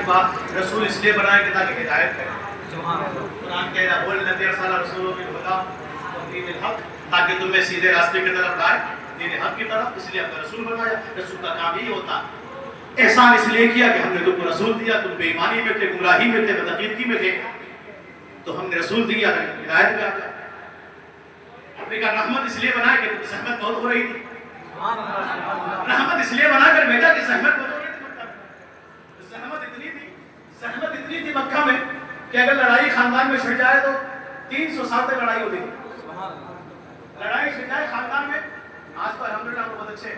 का रसूल इसलिए बनाया कि ताकि हिदायत करे। कुरान कह रहा बोल नबी अरसला रसूलों बिल हुदा व दीनिल हक, ताकि तुम्हें सीधे रास्ते की तरफ लाए, दीन हक की तरफ, इसलिए हमने रसूल बनाया। रसूल का काम यही होता। एहसान इसलिए किया कि हमने तुमको रसूल दिया, तुम बेईमानी में थे, गुमराही में थे, बदअकीदगी में थे, तो हमने रसूल दिया, हिदायत में आ गया। हमने कहा रहमत इसलिए बनाया कि सहमत बहुत हो रही थी, रहमत इसलिए बनाकर भेजा कि सहमत बहुत हो रही थी। सहमत इतनी थी मक्का में कि अगर लड़ाई खानदान में छिड़ जाए तो 300 साल तक लड़ाई होती थी। लड़ाई छिड़ जाए खानदान में, आज तो अल्हम्दुलिल्लाह बहुत अच्छे,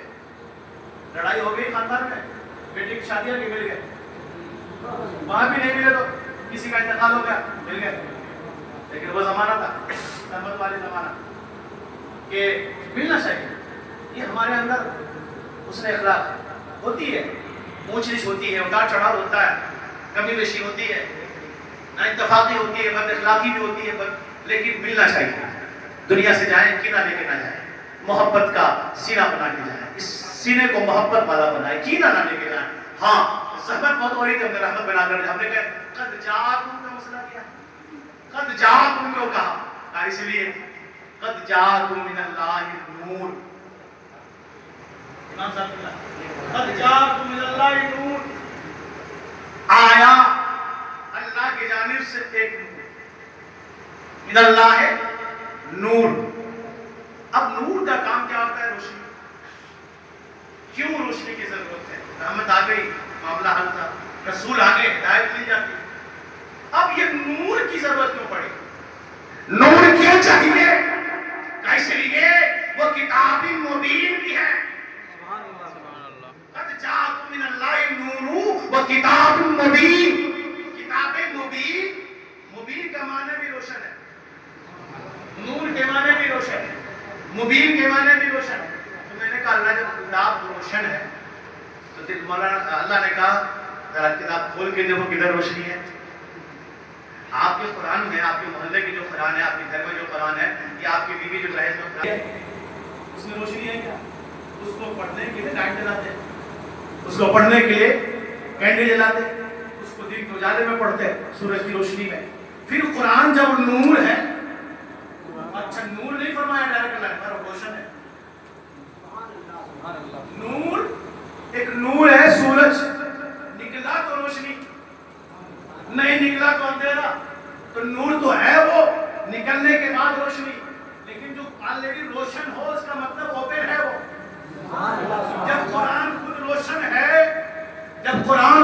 लड़ाई हो गई खानदान में, बेटी की शादियां भी मिल गए, वहां भी नहीं मिले तो किसी का इंतकाल हो गया, मिल गए। लेकिन वो जमाना था रहमत वाले जमाना कि मिलना चाहिए। ये हमारे अंदर उसने अखलाक होती है, ऊंच नीच होती है, उतार चढ़ाव होता है, कमी बेशी होती है, ना इत्तफाकी होती है, बद अखलाकी भी होती है, लेकिन मिलना चाहिए। दुनिया से जाए कीना लेके ना जाए, मोहब्बत का सीना बना के जाए, इस सीने को मोहब्बत वाला बनाए, कीना ना लेके जाए। हाँ सहमत बहुत हो रही थी, हमने रहमत बनाकर हमने कहा कद जाकुम का मसला किया, कद जाकुम क्यों कहा, इसलिए कद जाकुम मिनल्लाहि नूर, इमाम साहब कद जाकुम मिनल्लाहि नूर, आया अल्लाह की जानिब से एक मिनल्लाहि नूर। अब नूर का काम क्या होता है? रोशनी। क्यों रोशनी की जरूरत है? रहमत आ गई, मामला हल था, रसूल आ गए, हिदायत दी जाती। अब ये नूर की जरूरत क्यों पड़ी? नूर क्यों चाहिए? इसलिए वो किताबी मुबीन भी है। कद जाकुम मिनल्लाहि नूरु व किताबुम मुबीन, किताबे मुबीन, मुबीन का माने भी रोशन है, नूर के माने भी रोशन है, मुबीन के माने भी रोशन है। तो मैंने कहा अल्लाह जब किताब रोशन है तो दिल मौलाना अल्लाह ने कहा जरा किताब खोल के देखो किधर रोशनी है। आपके कुरान में, आपके मोहल्ले की जो कुरान है, आपके घर में जो कुरान है, या आपकी बीवी जो दहेज में कुरान है, उसमें रोशनी है क्या? उसको पढ़ने के लिए लाइट जलाते, उसको पढ़ने के लिए कैंडल जलाते, उसको दिन के उजाले में पढ़ते, सूरज की रोशनी में। फिर कुरान जब नूर है, अच्छा नूर नहीं फरमाया डायरेक्ट अल्लाह ने, पर रोशन है। नूर एक नूर है, सूरज निकला तो रोशनी, नहीं निकला तो अंधेरा, तो नूर तो है वो निकलने के बाद रोशनी, लेकिन जो ऑलरेडी रोशन हो उसका मतलब ओपन है वो। जब कुरान खुद रोशन है, जब कुरान